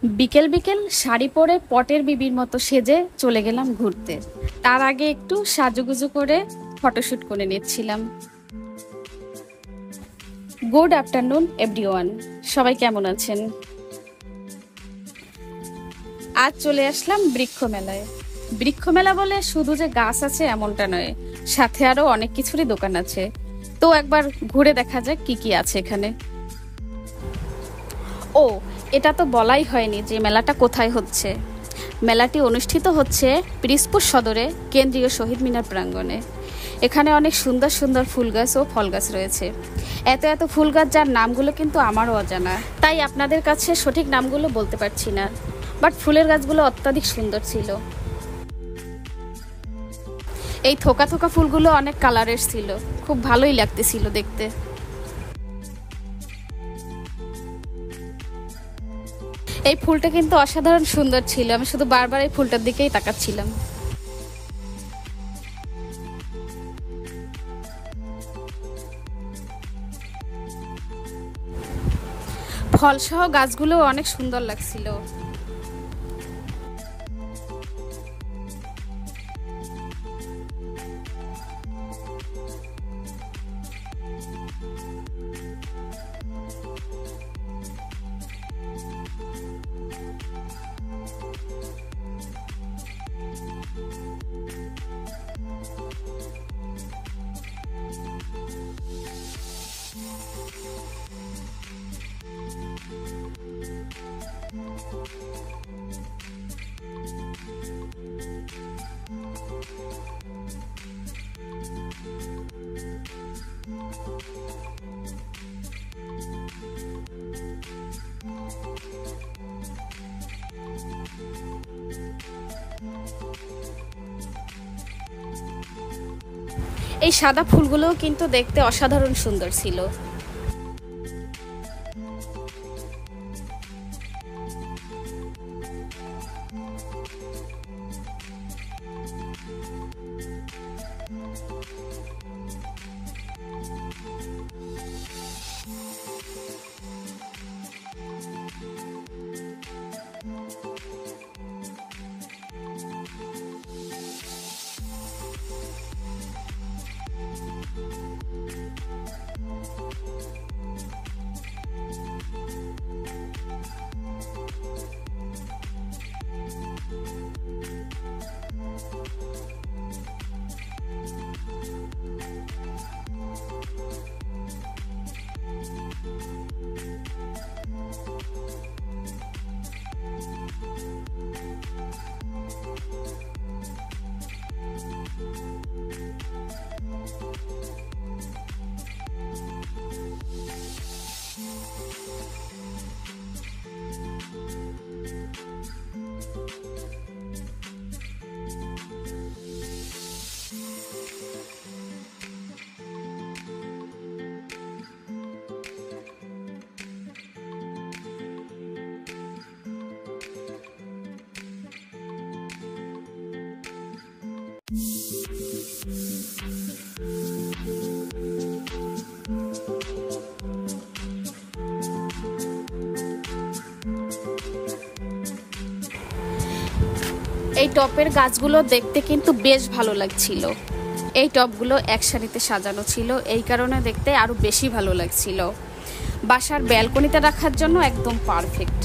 বিকেল বিকেল শাড়ি পরে পটের বিবির মতো সেজে চলে গেলাম ঘুরতে। তার আগে একটু সাজুগুজু করে ফটোশুট করে নিচ্ছিলাম। গুড আফটারনুন এভরিওয়ান, সবাই কেমন আছেন? আজ চলে আসলাম বৃক্ষ মেলায়। বৃক্ষ মেলা বলে শুধু যে গাছ আছে এমনটা নয়, সাথে আরো অনেক কিছুরই দোকান আছে। তো একবার ঘুরে দেখা যাক কি কি আছে এখানে। ও, এটা তো বলাই হয়নি যে মেলাটা কোথায় হচ্ছে। মেলাটি অনুষ্ঠিত হচ্ছে পিরিজপুর সদরে কেন্দ্রীয় শহীদ মিনার প্রাঙ্গণে। এখানে অনেক সুন্দর সুন্দর ফুল গাছ ও ফল গাছ রয়েছে। এত এত ফুল গাছ যার নামগুলো কিন্তু আমারও অজানা, তাই আপনাদের কাছে সঠিক নামগুলো বলতে পারছি না। বাট ফুলের গাছগুলো অত্যাধিক সুন্দর ছিল। এই থোকা থোকা ফুলগুলো অনেক কালারের ছিল, খুব ভালোই লাগতেছিল দেখতে। এই ফুলটা কিন্তু অসাধারণ সুন্দর ছিল, আমি শুধু বারবার এই ফুলটার দিকেই তাকাচ্ছিলাম। ফলসহ গাছগুলো অনেক সুন্দর লাগছিল। এই সাদা ফুলগুলোও কিন্তু দেখতে অসাধারণ সুন্দর ছিল। এই টপের গাছগুলো দেখতে কিন্তু বেশ ভালো লাগছিল। এই টপগুলো এক সারিতে সাজানো ছিল, এই কারণে দেখতে আরো বেশি ভালো লাগছিল। বাসার ব্যালকনিতে রাখার জন্য একদম পারফেক্ট।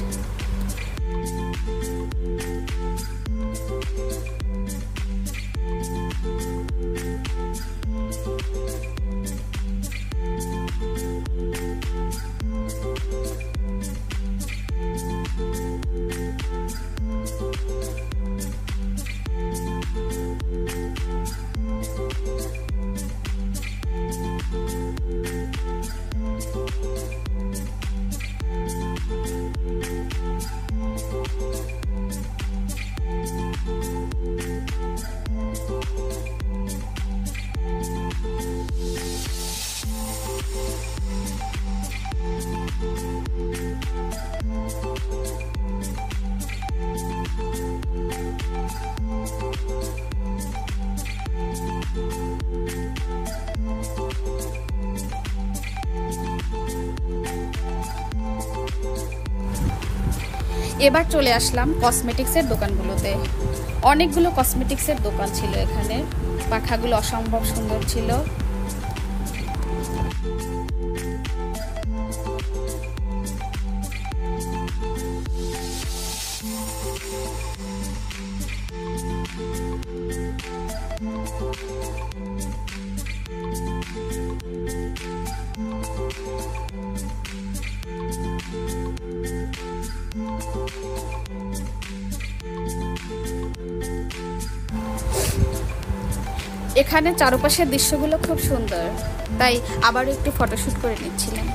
এবার চলে আসলাম কসমেটিক্সের দোকানগুলোতে। অনেকগুলো কসমেটিক্সের দোকান ছিল এখানে, পাখাগুলো অসম্ভব সুন্দর ছিল। এখানে চারপাশের দৃশ্যগুলো খুব সুন্দর, তাই আবারও একটু ফটোশুট করে নিচ্ছিলাম।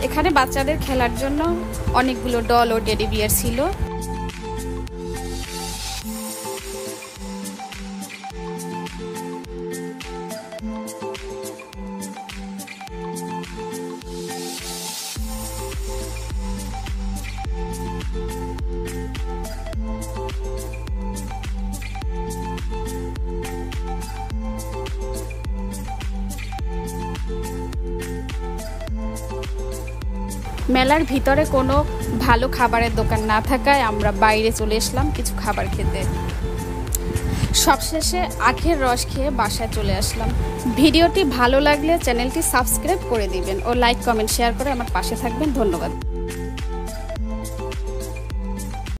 এখানে বাচ্চাদের খেলার জন্য অনেকগুলো ডল ও টেডি বিয়ার ছিল। মেলার ভিতরে কোনো ভালো খাবারের দোকান না থাকায় আমরা বাইরে চলে আসলাম কিছু খাবার খেতে। সবশেষে আখের রস খেয়ে বাসায় চলে আসলাম। ভিডিওটি ভালো লাগলে চ্যানেলটি সাবস্ক্রাইব করে দিবেন ও লাইক কমেন্ট শেয়ার করে আমার পাশে থাকবেন। ধন্যবাদ।